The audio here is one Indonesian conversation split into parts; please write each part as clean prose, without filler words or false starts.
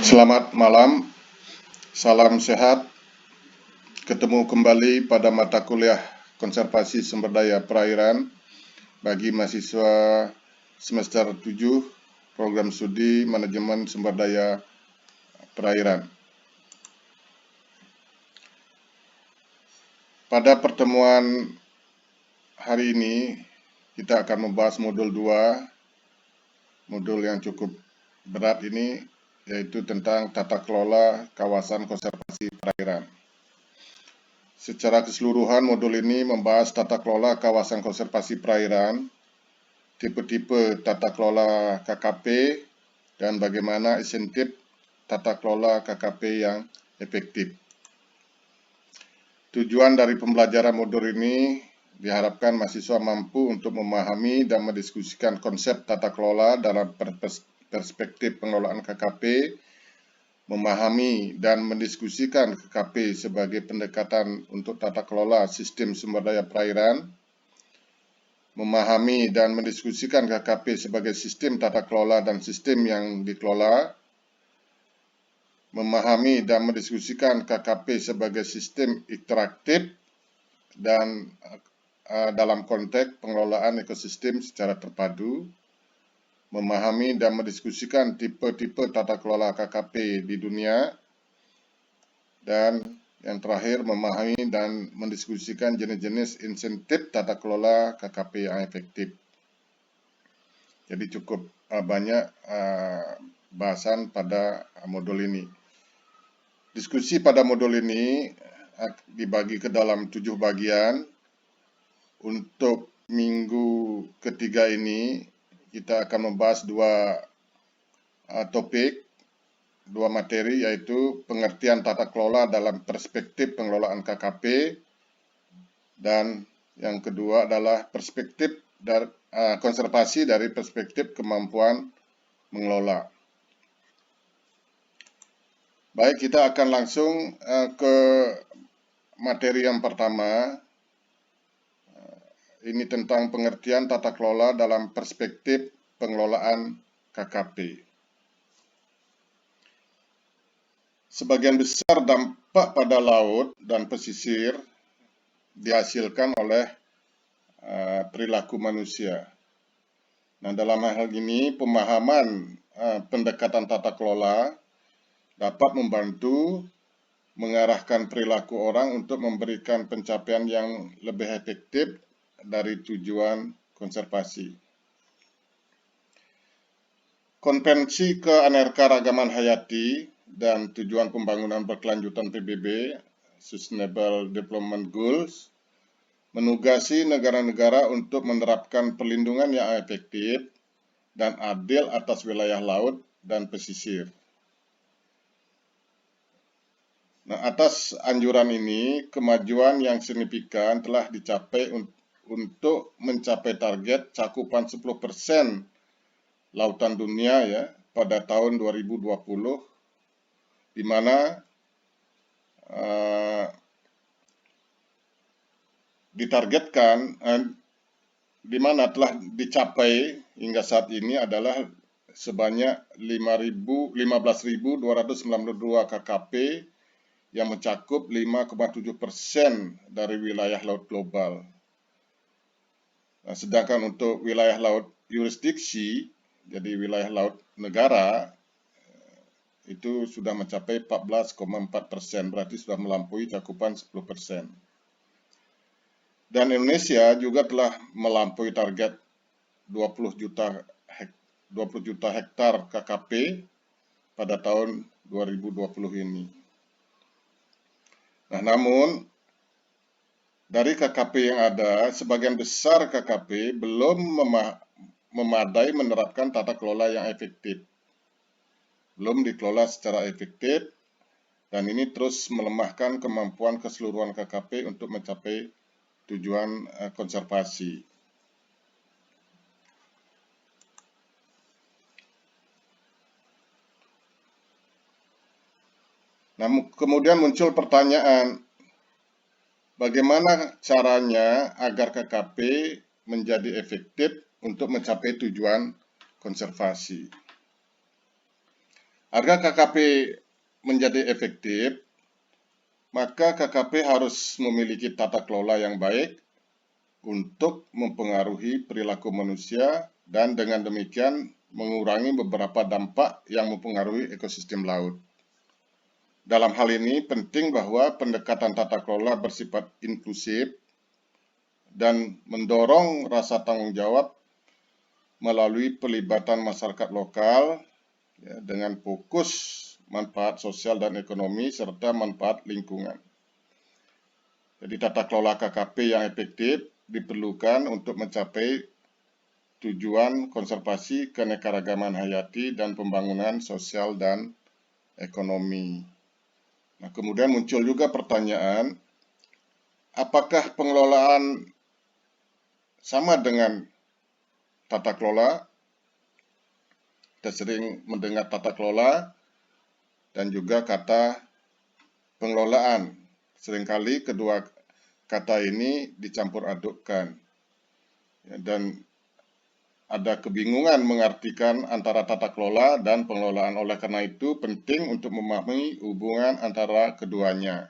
Selamat malam, salam sehat. Ketemu kembali pada mata kuliah Konservasi Sumber Daya Perairan bagi mahasiswa semester 7 Program Studi Manajemen Sumber Daya Perairan. Pada pertemuan hari ini, kita akan membahas modul 2, modul yang cukup berat ini, yaitu tentang tata kelola kawasan konservasi perairan. Secara keseluruhan, modul ini membahas tata kelola kawasan konservasi perairan, tipe-tipe tata kelola KKP, dan bagaimana insentif tata kelola KKP yang efektif. Tujuan dari pembelajaran modul ini diharapkan mahasiswa mampu untuk memahami dan mendiskusikan konsep tata kelola dalam perspektif pengelolaan KKP, memahami dan mendiskusikan KKP sebagai pendekatan untuk tata kelola sistem sumber daya perairan, memahami dan mendiskusikan KKP sebagai sistem tata kelola dan sistem yang dikelola, memahami dan mendiskusikan KKP sebagai sistem interaktif dan dalam konteks pengelolaan ekosistem secara terpadu, memahami dan mendiskusikan tipe-tipe tata kelola KKP di dunia, dan yang terakhir memahami dan mendiskusikan jenis-jenis insentif tata kelola KKP yang efektif. Jadi cukup banyak bahasan pada modul ini. Diskusi pada modul ini dibagi ke dalam 7 bagian. Untuk minggu ketiga ini kita akan membahas dua materi, yaitu pengertian tata kelola dalam perspektif pengelolaan KKP, dan yang kedua adalah perspektif dari konservasi dari perspektif kemampuan mengelola. Baik, kita akan langsung ke materi yang pertama. Ini tentang pengertian tata kelola dalam perspektif pengelolaan KKP. Sebagian besar dampak pada laut dan pesisir dihasilkan oleh perilaku manusia. Nah, dalam hal ini pemahaman pendekatan tata kelola dapat membantu mengarahkan perilaku orang untuk memberikan pencapaian yang lebih efektif dari tujuan konservasi. Konvensi keanekaragaman hayati dan tujuan pembangunan berkelanjutan PBB, Sustainable Development Goals, menugasi negara-negara untuk menerapkan perlindungan yang efektif dan adil atas wilayah laut dan pesisir. Nah, atas anjuran ini, kemajuan yang signifikan telah dicapai untuk mencapai target cakupan 10% lautan dunia ya pada tahun 2020, di mana ditargetkan di mana telah dicapai hingga saat ini adalah sebanyak 15.292 KKP yang mencakup 5,7% dari wilayah laut global. Nah, sedangkan untuk wilayah laut yurisdiksi, jadi wilayah laut negara, itu sudah mencapai 14,4%, berarti sudah melampaui cakupan 10%. Dan Indonesia juga telah melampaui target 20 juta hektar KKP pada tahun 2020 ini. Nah, namun dari KKP yang ada, sebagian besar KKP belum memadai menerapkan tata kelola yang efektif. Belum dikelola secara efektif, dan ini terus melemahkan kemampuan keseluruhan KKP untuk mencapai tujuan konservasi. Nah, kemudian muncul pertanyaan, bagaimana caranya agar KKP menjadi efektif untuk mencapai tujuan konservasi? Agar KKP menjadi efektif, maka KKP harus memiliki tata kelola yang baik untuk mempengaruhi perilaku manusia dan dengan demikian mengurangi beberapa dampak yang mempengaruhi ekosistem laut. Dalam hal ini penting bahwa pendekatan tata kelola bersifat inklusif dan mendorong rasa tanggung jawab melalui pelibatan masyarakat lokal ya, dengan fokus manfaat sosial dan ekonomi serta manfaat lingkungan. Jadi tata kelola KKP yang efektif diperlukan untuk mencapai tujuan konservasi keanekaragaman hayati dan pembangunan sosial dan ekonomi. Nah, kemudian muncul juga pertanyaan, apakah pengelolaan sama dengan tata kelola? Kita sering mendengar tata kelola dan juga kata pengelolaan. Seringkali kedua kata ini dicampur adukkan. Dan ada kebingungan mengartikan antara tata kelola dan pengelolaan. Oleh karena itu penting untuk memahami hubungan antara keduanya.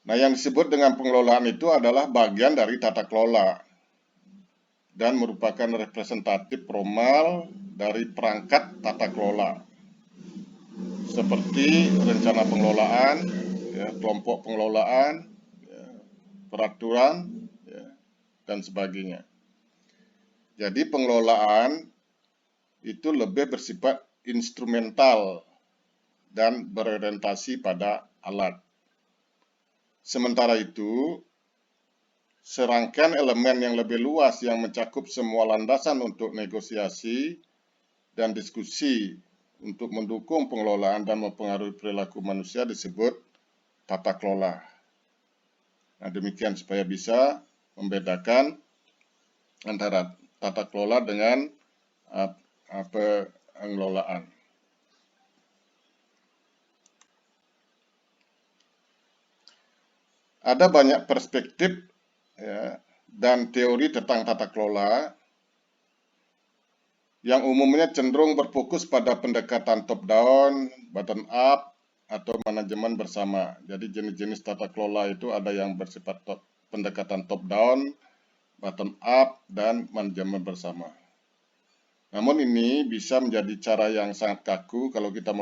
Nah, yang disebut dengan pengelolaan itu adalah bagian dari tata kelola dan merupakan representatif formal dari perangkat tata kelola. Seperti rencana pengelolaan, ya, kelompok pengelolaan, ya, peraturan, ya, dan sebagainya. Jadi pengelolaan itu lebih bersifat instrumental dan berorientasi pada alat. Sementara itu, serangkaian elemen yang lebih luas yang mencakup semua landasan untuk negosiasi dan diskusi untuk mendukung pengelolaan dan mempengaruhi perilaku manusia disebut tata kelola. Nah, demikian supaya bisa membedakan antara tata kelola dengan pengelolaan. Ada banyak perspektif ya, dan teori tentang tata kelola yang umumnya cenderung berfokus pada pendekatan top-down, bottom-up, atau manajemen bersama. Jadi jenis-jenis tata kelola itu ada yang bersifat pendekatan top-down, bottom-up, dan manajemen bersama. Namun ini bisa menjadi cara yang sangat kaku kalau kita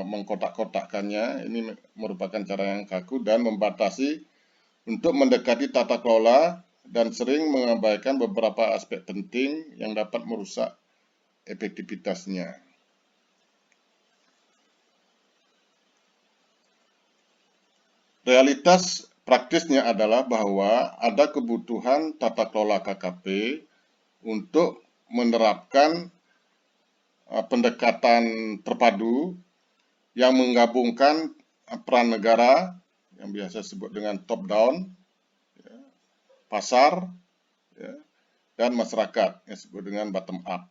mengkotak-kotakkannya. Ini merupakan cara yang kaku dan membatasi untuk mendekati tata kelola dan sering mengabaikan beberapa aspek penting yang dapat merusak efektivitasnya. Realitas praktisnya adalah bahwa ada kebutuhan tata kelola KKP untuk menerapkan pendekatan terpadu yang menggabungkan peran negara yang biasa disebut dengan top down, ya, pasar, ya, dan masyarakat yang disebut dengan bottom up.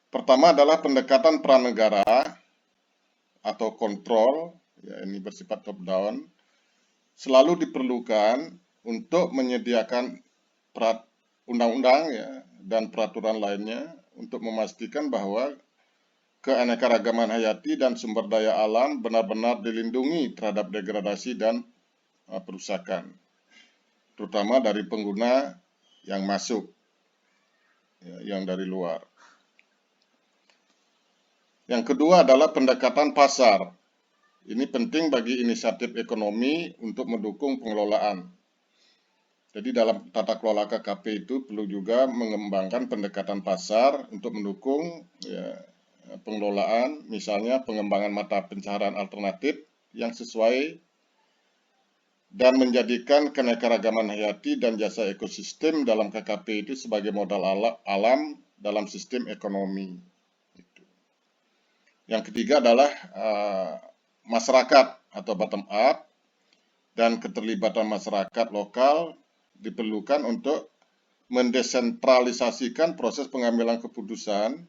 Pertama adalah pendekatan peran negara atau kontrol, ya, ini bersifat top down, selalu diperlukan untuk menyediakan undang-undang ya, dan peraturan lainnya untuk memastikan bahwa keanekaragaman hayati dan sumber daya alam benar-benar dilindungi terhadap degradasi dan perusakan, terutama dari pengguna yang masuk, ya, yang dari luar. Yang kedua adalah pendekatan pasar. Ini penting bagi inisiatif ekonomi untuk mendukung pengelolaan. Jadi dalam tata kelola KKP itu perlu juga mengembangkan pendekatan pasar untuk mendukung ya, pengelolaan, misalnya pengembangan mata pencaharian alternatif yang sesuai dan menjadikan keanekaragaman hayati dan jasa ekosistem dalam KKP itu sebagai modal alam dalam sistem ekonomi. Yang ketiga adalah masyarakat atau bottom up, dan keterlibatan masyarakat lokal diperlukan untuk mendesentralisasikan proses pengambilan keputusan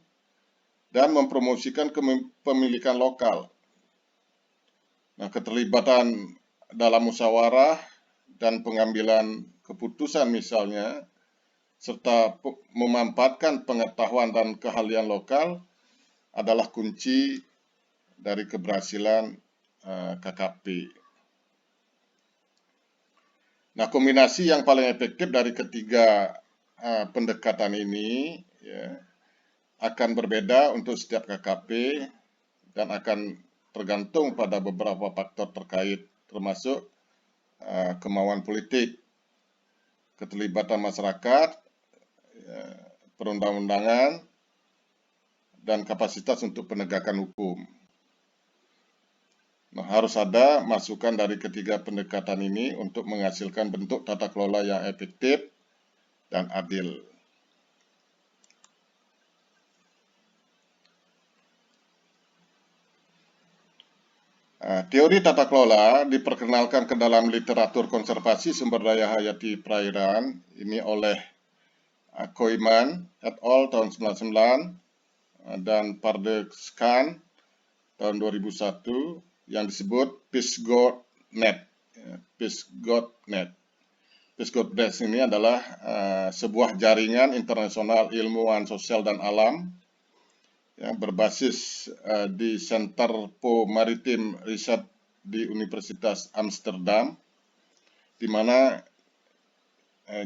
dan mempromosikan kepemilikan lokal. Nah, keterlibatan dalam musyawarah dan pengambilan keputusan misalnya serta memanfaatkan pengetahuan dan keahlian lokal adalah kunci dari keberhasilan KKP. Nah, kombinasi yang paling efektif dari ketiga pendekatan ini ya, akan berbeda untuk setiap KKP dan akan tergantung pada beberapa faktor terkait, termasuk kemauan politik, keterlibatan masyarakat, perundang-undangan, dan kapasitas untuk penegakan hukum. Nah, harus ada masukan dari ketiga pendekatan ini untuk menghasilkan bentuk tata kelola yang efektif dan adil. Teori tata kelola diperkenalkan ke dalam literatur konservasi sumber daya hayati perairan ini oleh Koyman et al. Tahun 1999 dan Parderskan tahun 2001 yang disebut PeaceGoatNet. PeaceGoatNet ini adalah sebuah jaringan internasional ilmuwan sosial dan alam yang berbasis di Center for Maritime Research di Universitas Amsterdam, di mana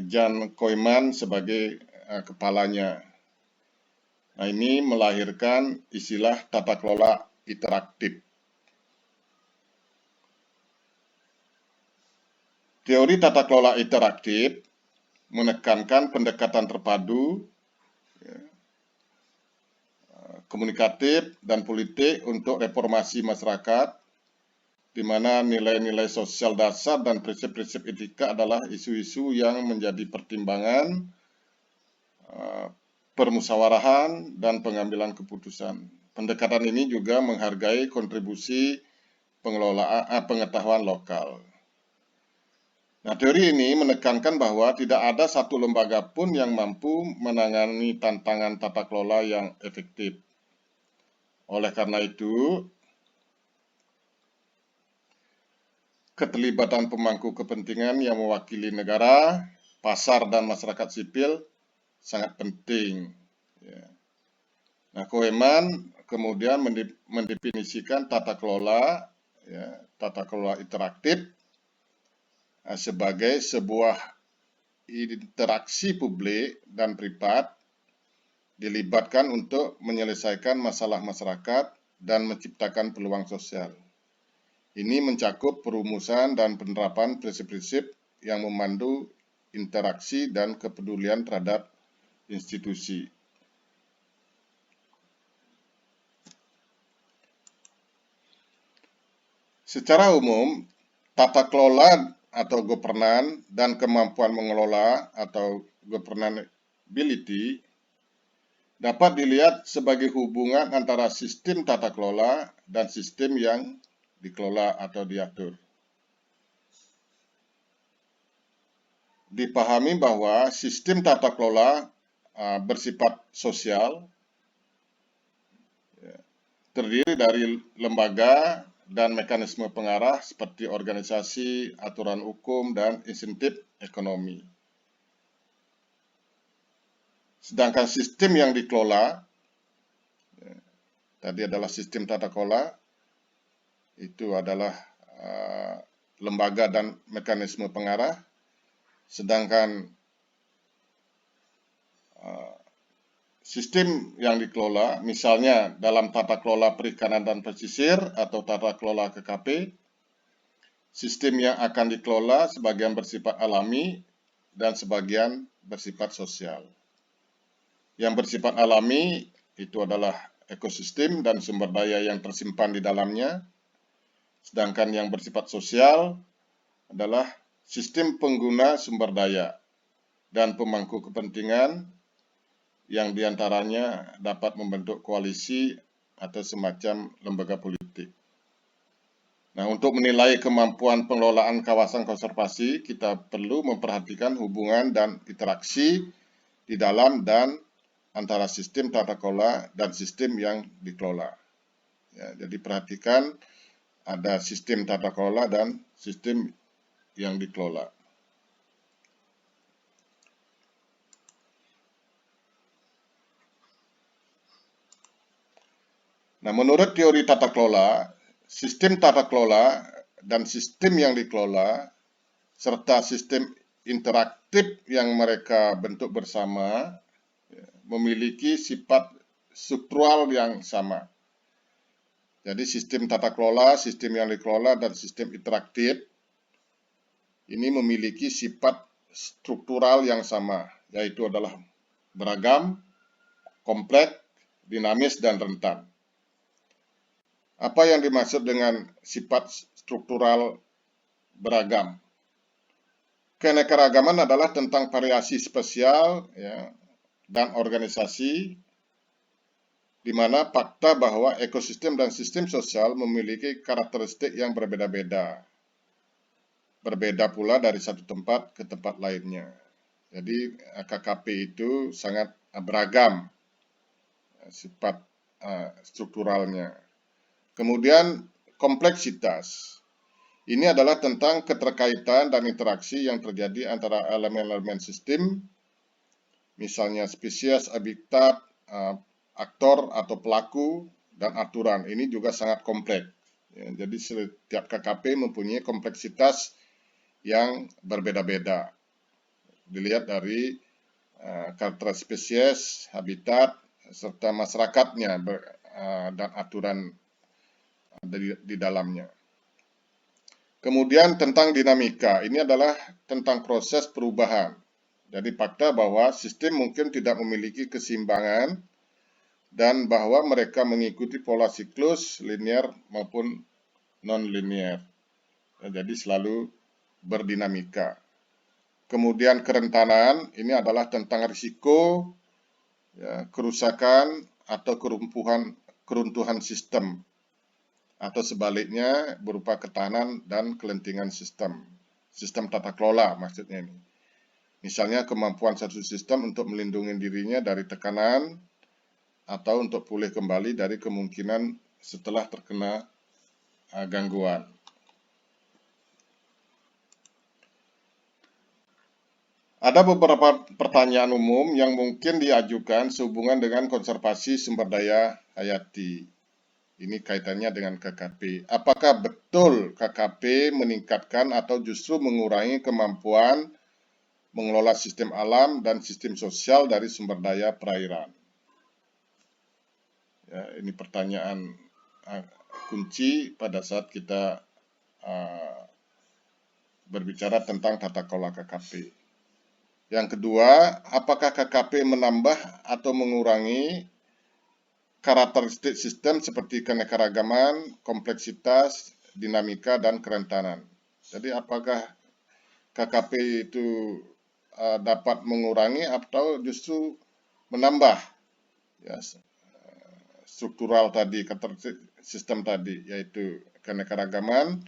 Jan Koyman sebagai kepalanya. Nah, ini melahirkan istilah tata kelola interaktif. Teori tata kelola interaktif menekankan pendekatan terpadu, komunikatif, dan politik untuk reformasi masyarakat, di mana nilai-nilai sosial dasar dan prinsip-prinsip etika adalah isu-isu yang menjadi pertimbangan permusyawaratan dan pengambilan keputusan. Pendekatan ini juga menghargai kontribusi pengelolaan pengetahuan lokal. Nah, teori ini menekankan bahwa tidak ada satu lembaga pun yang mampu menangani tantangan tata kelola yang efektif. Oleh karena itu, keterlibatan pemangku kepentingan yang mewakili negara, pasar, dan masyarakat sipil sangat penting. Nah, Koyman kemudian mendefinisikan tata kelola interaktif sebagai sebuah interaksi publik dan privat dilibatkan untuk menyelesaikan masalah masyarakat dan menciptakan peluang sosial. Ini mencakup perumusan dan penerapan prinsip-prinsip yang memandu interaksi dan kepedulian terhadap institusi. Secara umum, tata kelola atau governance dan kemampuan mengelola atau governability dapat dilihat sebagai hubungan antara sistem tata kelola dan sistem yang dikelola atau diatur. Dipahami bahwa sistem tata kelola bersifat sosial, terdiri dari lembaga dan mekanisme pengarah seperti organisasi, aturan hukum, dan insentif ekonomi. Sedangkan sistem yang dikelola, tadi adalah sistem tata kelola, itu adalah lembaga dan mekanisme pengarah, sedangkan sistem yang dikelola, misalnya dalam tata kelola perikanan dan pesisir atau tata kelola KKP, sistem yang akan dikelola sebagian bersifat alami dan sebagian bersifat sosial. Yang bersifat alami itu adalah ekosistem dan sumber daya yang tersimpan di dalamnya, sedangkan yang bersifat sosial adalah sistem pengguna sumber daya dan pemangku kepentingan yang diantaranya dapat membentuk koalisi atau semacam lembaga politik. Nah, untuk menilai kemampuan pengelolaan kawasan konservasi, kita perlu memperhatikan hubungan dan interaksi di dalam dan antara sistem tata kelola dan sistem yang dikelola. Ya, jadi perhatikan ada sistem tata kelola dan sistem yang dikelola. Nah, menurut teori tata kelola, sistem tata kelola dan sistem yang dikelola, serta sistem interaktif yang mereka bentuk bersama, memiliki sifat struktural yang sama. Jadi sistem tata kelola, sistem yang dikelola, dan sistem interaktif ini memiliki sifat struktural yang sama, yaitu adalah beragam, kompleks, dinamis, dan rentan. Apa yang dimaksud dengan sifat struktural beragam? Keanekaragaman adalah tentang variasi spesial ya, dan organisasi, di mana fakta bahwa ekosistem dan sistem sosial memiliki karakteristik yang berbeda-beda. Berbeda pula dari satu tempat ke tempat lainnya. Jadi KKP itu sangat beragam sifat strukturalnya. Kemudian kompleksitas. Ini adalah tentang keterkaitan dan interaksi yang terjadi antara elemen-elemen sistem, misalnya spesies, habitat, aktor atau pelaku, dan aturan. Ini juga sangat kompleks. Ya, jadi setiap KKP mempunyai kompleksitas yang berbeda-beda. Dilihat dari karakter spesies, habitat, serta masyarakatnya dan aturan di dalamnya. Kemudian tentang dinamika, ini adalah tentang proses perubahan. Jadi fakta bahwa sistem mungkin tidak memiliki keseimbangan dan bahwa mereka mengikuti pola siklus linear maupun non-linear. Jadi selalu berdinamika. Kemudian kerentanan, ini adalah tentang risiko, ya, kerusakan atau keruntuhan sistem, atau sebaliknya berupa ketahanan dan kelentingan sistem tata kelola maksudnya ini. Misalnya kemampuan satu sistem untuk melindungi dirinya dari tekanan atau untuk pulih kembali dari kemungkinan setelah terkena gangguan. Ada beberapa pertanyaan umum yang mungkin diajukan sehubungan dengan konservasi sumber daya hayati. Ini kaitannya dengan KKP. Apakah betul KKP meningkatkan atau justru mengurangi kemampuan mengelola sistem alam dan sistem sosial dari sumber daya perairan? Ya, ini pertanyaan kunci pada saat kita berbicara tentang tata kelola KKP. Yang kedua, apakah KKP menambah atau mengurangi karakteristik sistem seperti keanekaragaman, kompleksitas, dinamika, dan kerentanan? Jadi apakah KKP itu dapat mengurangi atau justru menambah ya, struktural tadi, karakteristik sistem tadi, yaitu keanekaragaman,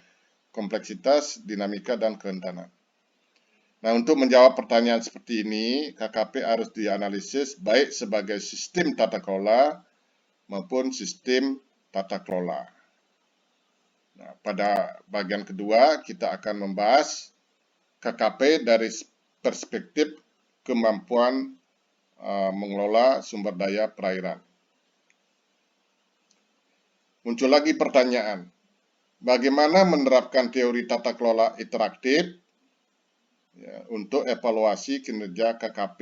kompleksitas, dinamika, dan kerentanan. Nah, untuk menjawab pertanyaan seperti ini, KKP harus dianalisis baik sebagai sistem tata kelola maupun sistem tata kelola. Nah, pada bagian kedua, kita akan membahas KKP dari perspektif kemampuan mengelola sumber daya perairan. Muncul lagi pertanyaan, bagaimana menerapkan teori tata kelola interaktif ya, untuk evaluasi kinerja KKP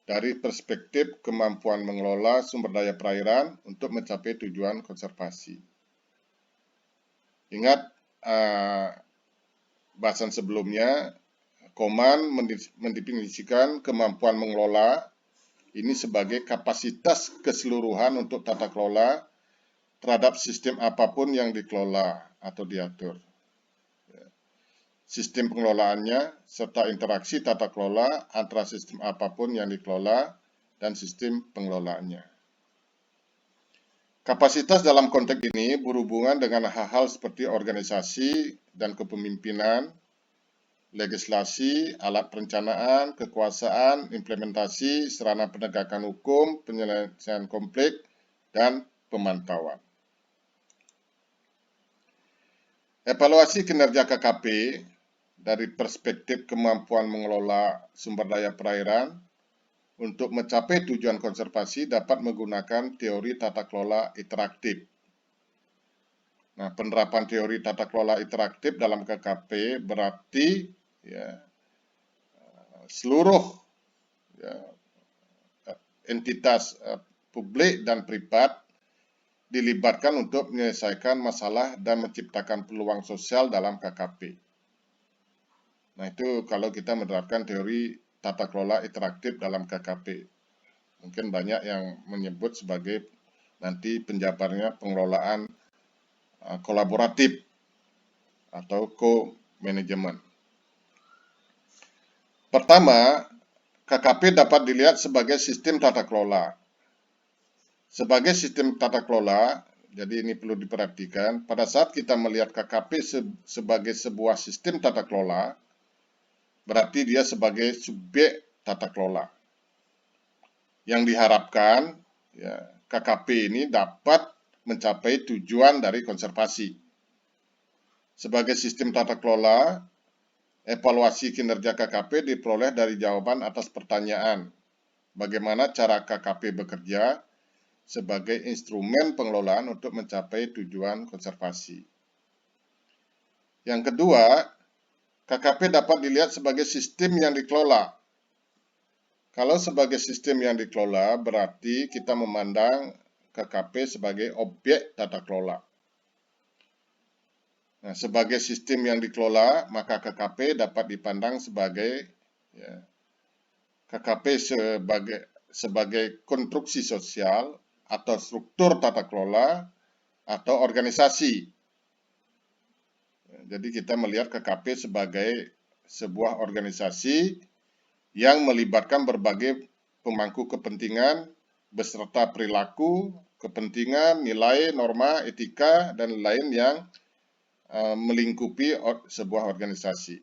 dari perspektif kemampuan mengelola sumber daya perairan untuk mencapai tujuan konservasi. Ingat bahasan sebelumnya, Koman mendefinisikan kemampuan mengelola ini sebagai kapasitas keseluruhan untuk tata kelola terhadap sistem apapun yang dikelola atau diatur. Sistem pengelolaannya, serta interaksi tata kelola antara sistem apapun yang dikelola dan sistem pengelolaannya. Kapasitas dalam konteks ini berhubungan dengan hal-hal seperti organisasi dan kepemimpinan, legislasi, alat perencanaan, kekuasaan, implementasi, sarana penegakan hukum, penyelesaian konflik, dan pemantauan. Evaluasi kinerja KKP dari perspektif kemampuan mengelola sumber daya perairan untuk mencapai tujuan konservasi dapat menggunakan teori tata kelola interaktif. Nah, penerapan teori tata kelola interaktif dalam KKP berarti ya, seluruh ya, entitas publik dan privat dilibatkan untuk menyelesaikan masalah dan menciptakan peluang sosial dalam KKP. Nah, itu kalau kita menerapkan teori tata kelola interaktif dalam KKP. Mungkin banyak yang menyebut sebagai nanti penjabarannya pengelolaan kolaboratif atau co-management. Pertama, KKP dapat dilihat sebagai sistem tata kelola. Sebagai sistem tata kelola, jadi ini perlu diperhatikan, pada saat kita melihat KKP sebagai sebuah sistem tata kelola, berarti dia sebagai subjek tata kelola. Yang diharapkan, ya, KKP ini dapat mencapai tujuan dari konservasi. Sebagai sistem tata kelola, evaluasi kinerja KKP diperoleh dari jawaban atas pertanyaan, bagaimana cara KKP bekerja sebagai instrumen pengelolaan untuk mencapai tujuan konservasi. Yang kedua, KKP dapat dilihat sebagai sistem yang dikelola. Kalau sebagai sistem yang dikelola, berarti kita memandang KKP sebagai objek tata kelola. Nah, sebagai sistem yang dikelola, maka KKP dapat dipandang sebagai KKP sebagai konstruksi sosial atau struktur tata kelola atau organisasi. Jadi kita melihat KKP sebagai sebuah organisasi yang melibatkan berbagai pemangku kepentingan beserta perilaku, kepentingan, nilai, norma, etika, dan lain yang melingkupi sebuah organisasi.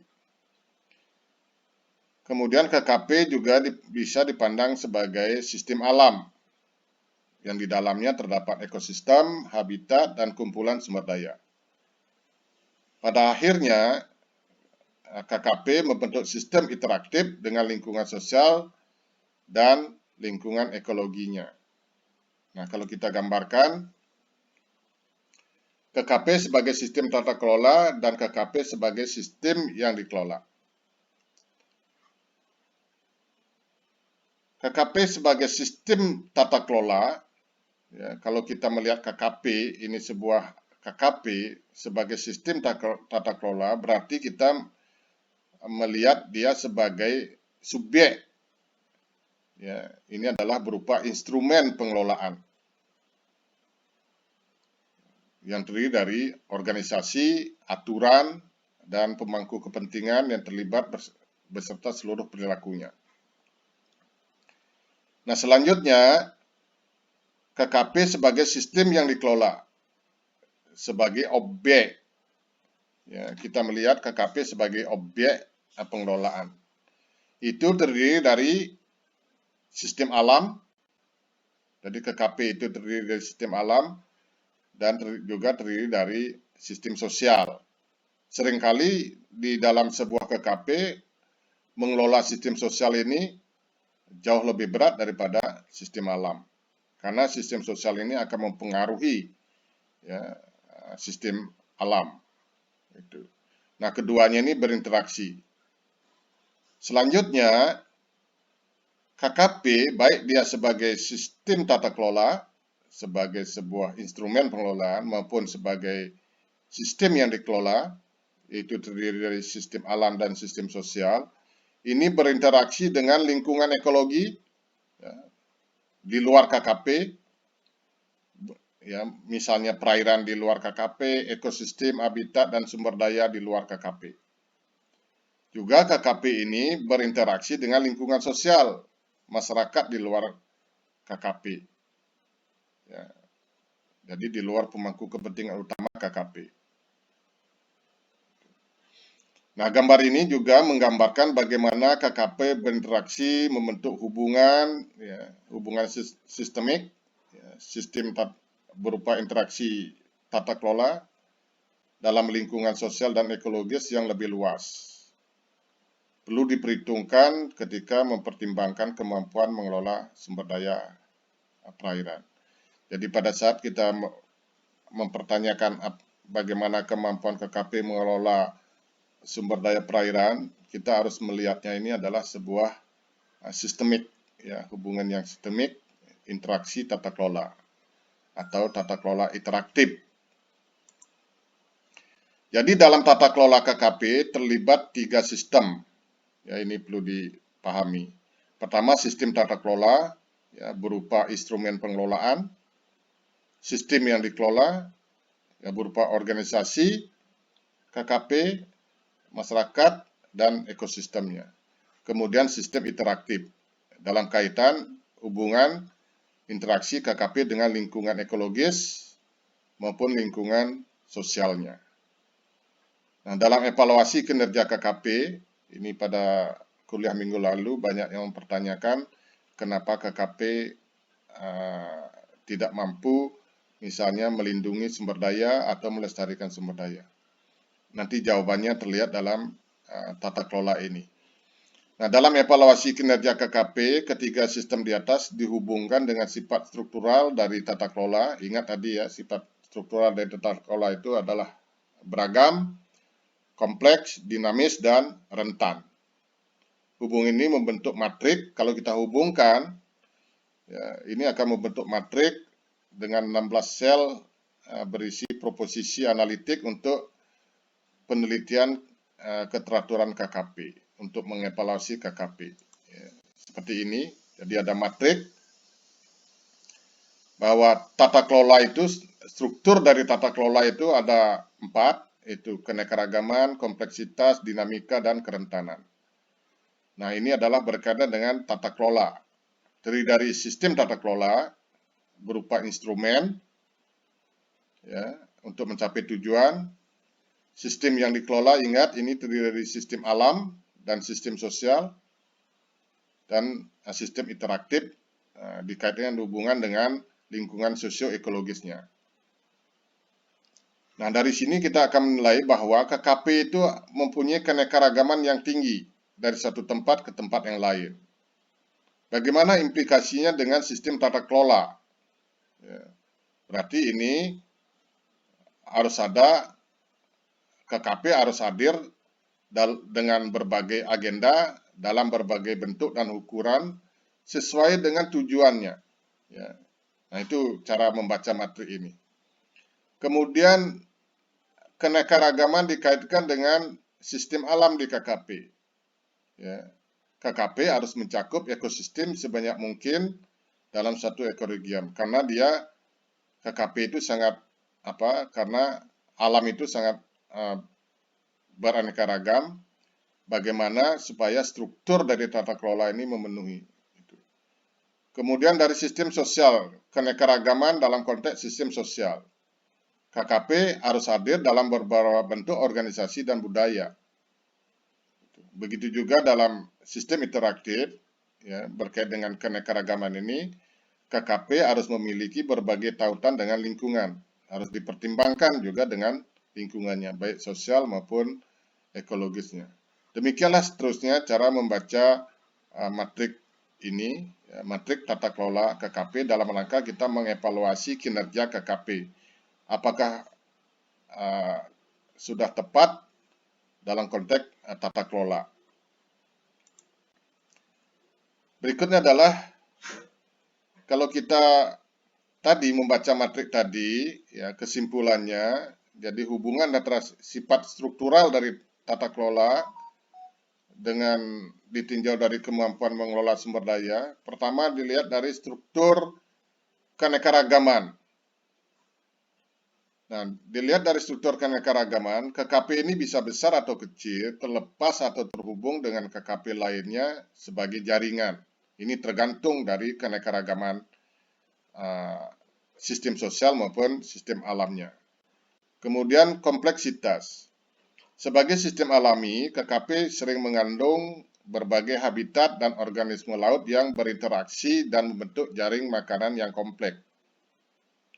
Kemudian KKP juga bisa dipandang sebagai sistem alam, yang di dalamnya terdapat ekosistem, habitat, dan kumpulan sumber daya. Pada akhirnya, KKP membentuk sistem interaktif dengan lingkungan sosial dan lingkungan ekologinya. Nah, kalau kita gambarkan, KKP sebagai sistem tata kelola dan KKP sebagai sistem yang dikelola. KKP sebagai sistem tata kelola, ya, kalau kita melihat KKP, ini sebuah KKP sebagai sistem tata kelola, berarti kita melihat dia sebagai subjek. Ya, ini adalah berupa instrumen pengelolaan yang terdiri dari organisasi, aturan, dan pemangku kepentingan yang terlibat beserta seluruh perilakunya. Nah, selanjutnya, KKP sebagai sistem yang dikelola, sebagai objek. Ya, kita melihat KKP sebagai objek pengelolaan. Itu terdiri dari sistem alam, jadi KKP itu terdiri dari sistem alam, dan juga terdiri dari sistem sosial. Seringkali di dalam sebuah KKP, mengelola sistem sosial ini jauh lebih berat daripada sistem alam. Karena sistem sosial ini akan mempengaruhi ya, sistem alam. Nah, keduanya ini berinteraksi. Selanjutnya, KKP, baik dia sebagai sistem tata kelola, sebagai sebuah instrumen pengelolaan, maupun sebagai sistem yang dikelola, itu terdiri dari sistem alam dan sistem sosial, ini berinteraksi dengan lingkungan ekologi ya, di luar KKP, ya, misalnya perairan di luar KKP, ekosistem, habitat, dan sumber daya di luar KKP. Juga KKP ini berinteraksi dengan lingkungan sosial masyarakat di luar KKP. Ya. Jadi di luar pemangku kepentingan utama KKP. Nah, gambar ini juga menggambarkan bagaimana KKP berinteraksi membentuk hubungan, ya, hubungan sistemik, ya, sistem berupa interaksi tata kelola dalam lingkungan sosial dan ekologis yang lebih luas. perlu diperhitungkan ketika mempertimbangkan kemampuan mengelola sumber daya perairan. Jadi pada saat kita mempertanyakan bagaimana kemampuan KKP mengelola sumber daya perairan, kita harus melihatnya ini adalah sebuah sistemik, ya, hubungan yang sistemik, interaksi tata kelola atau tata kelola interaktif. Jadi dalam tata kelola KKP terlibat 3 sistem, ya, ini perlu dipahami. Pertama, sistem tata kelola, ya, berupa instrumen pengelolaan, sistem yang dikelola, ya, berupa organisasi, KKP, masyarakat, dan ekosistemnya. Kemudian sistem interaktif dalam kaitan hubungan interaksi KKP dengan lingkungan ekologis maupun lingkungan sosialnya. Nah, dalam evaluasi kinerja KKP, ini pada kuliah minggu lalu banyak yang mempertanyakan kenapa KKP tidak mampu misalnya melindungi sumber daya atau melestarikan sumber daya. Nanti jawabannya terlihat dalam tata kelola ini. Nah, dalam evaluasi kinerja KKP, ketiga sistem di atas dihubungkan dengan sifat struktural dari tata kelola. Ingat tadi ya, sifat struktural dari tata kelola itu adalah beragam, kompleks, dinamis, dan rentan. Hubungan ini membentuk matrik. Kalau kita hubungkan, ya, ini akan membentuk matrik dengan 16 sel berisi proposisi analitik untuk penelitian keteraturan KKP, untuk mengevaluasi KKP. Ya, seperti ini, jadi ada matrik bahwa tata kelola itu, struktur dari tata kelola itu ada 4, yaitu keanekaragaman, kompleksitas, dinamika, dan kerentanan. Nah, ini adalah berkaitan dengan tata kelola. Terdiri dari sistem tata kelola berupa instrumen, ya, untuk mencapai tujuan. Sistem yang dikelola, ingat, ini terdiri dari sistem alam dan sistem sosial dan sistem interaktif dikaitkan hubungan dengan lingkungan sosio-ekologisnya. Nah, dari sini kita akan menilai bahwa KKP itu mempunyai keanekaragaman yang tinggi dari satu tempat ke tempat yang lain. Bagaimana implikasinya dengan sistem tata kelola? Ya, berarti ini harus ada, KKP harus hadir dengan berbagai agenda dalam berbagai bentuk dan ukuran sesuai dengan tujuannya. Ya. Nah, itu cara membaca matrik ini. Kemudian keanekaragaman dikaitkan dengan sistem alam di KKP. Ya. KKP harus mencakup ekosistem sebanyak mungkin dalam satu ekoregion, karena dia KKP itu sangat karena alam itu sangat beraneka ragam, bagaimana supaya struktur dari tata kelola ini memenuhi itu. Kemudian dari sistem sosial, keanekaragaman dalam konteks sistem sosial. KKP harus hadir dalam beberapa bentuk organisasi dan budaya. Begitu juga dalam sistem interaktif, ya, berkait dengan keanekaragaman ini, KKP harus memiliki berbagai tautan dengan lingkungan. Harus dipertimbangkan juga dengan lingkungannya, baik sosial maupun ekologisnya. Demikianlah seterusnya cara membaca matrik ini, ya, matrik tata kelola KKP dalam rangka kita mengevaluasi kinerja KKP. Apakah sudah tepat dalam konteks tata kelola. Berikutnya adalah kalau kita tadi membaca matrik tadi, ya, kesimpulannya, jadi hubungan antara sifat struktural dari tata kelola dengan ditinjau dari kemampuan mengelola sumber daya. Pertama dilihat dari struktur keanekaragaman. Nah, dilihat dari struktur keanekaragaman, KKP ini bisa besar atau kecil, terlepas atau terhubung dengan KKP lainnya sebagai jaringan. Ini tergantung dari keanekaragaman sistem sosial maupun sistem alamnya. Kemudian kompleksitas. Sebagai sistem alami, KKP sering mengandung berbagai habitat dan organisme laut yang berinteraksi dan membentuk jaring makanan yang kompleks.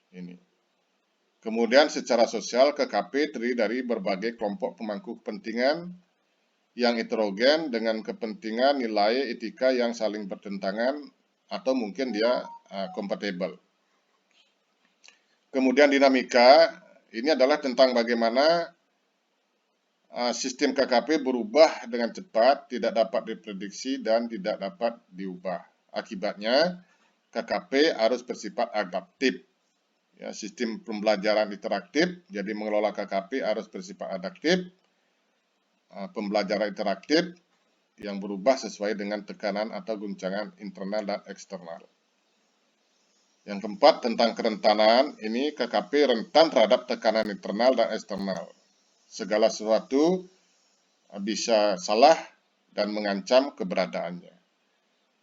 Ini. Kemudian secara sosial, KKP terdiri dari berbagai kelompok pemangku kepentingan yang heterogen dengan kepentingan nilai etika yang saling bertentangan atau mungkin dia kompatibel. Kemudian dinamika, ini adalah tentang bagaimana sistem KKP berubah dengan cepat, tidak dapat diprediksi dan tidak dapat diubah. Akibatnya, KKP harus bersifat adaptif. Ya, sistem pembelajaran interaktif, jadi mengelola KKP harus bersifat adaptif. Pembelajaran interaktif yang berubah sesuai dengan tekanan atau guncangan internal dan eksternal. Yang keempat, tentang kerentanan, ini KKP rentan terhadap tekanan internal dan eksternal. Segala sesuatu bisa salah dan mengancam keberadaannya.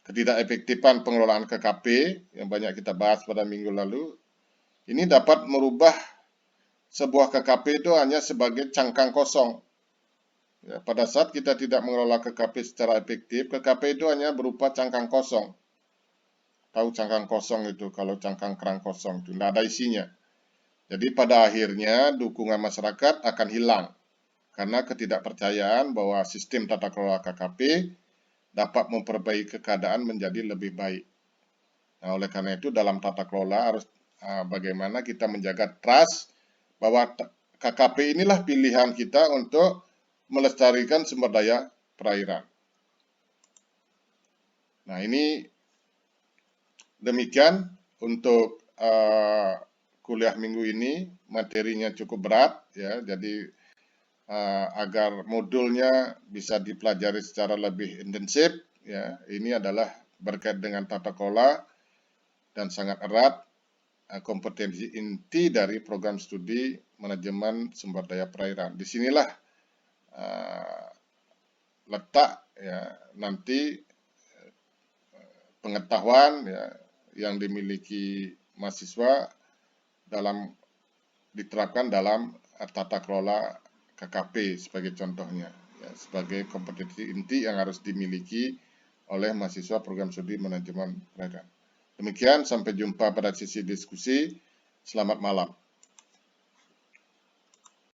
Ketidakefektifan pengelolaan KKP yang banyak kita bahas pada minggu lalu, ini dapat merubah sebuah KKP itu hanya sebagai cangkang kosong. Ya, pada saat kita tidak mengelola KKP secara efektif, KKP itu hanya berupa cangkang kosong. Tahu cangkang kosong itu, kalau cangkang kerang kosong itu tidak ada isinya. Jadi pada akhirnya dukungan masyarakat akan hilang karena ketidakpercayaan bahwa sistem tata kelola KKP dapat memperbaiki keadaan menjadi lebih baik. Nah, oleh karena itu dalam tata kelola harus bagaimana kita menjaga trust bahwa KKP inilah pilihan kita untuk melestarikan sumber daya perairan. Nah, ini demikian untuk kuliah minggu ini. Materinya cukup berat, ya. Jadi agar modulnya bisa dipelajari secara lebih intensif, ya. Ini adalah berkait dengan tata kelola dan sangat erat kompetensi inti dari program studi manajemen sumber daya perairan. Disinilah letak ya nanti pengetahuan ya yang dimiliki mahasiswa diterapkan dalam tata kelola KKP sebagai contohnya, ya, sebagai kompetensi inti yang harus dimiliki oleh mahasiswa program studi manajemen perairan. Demikian, sampai jumpa pada sesi diskusi. Selamat malam.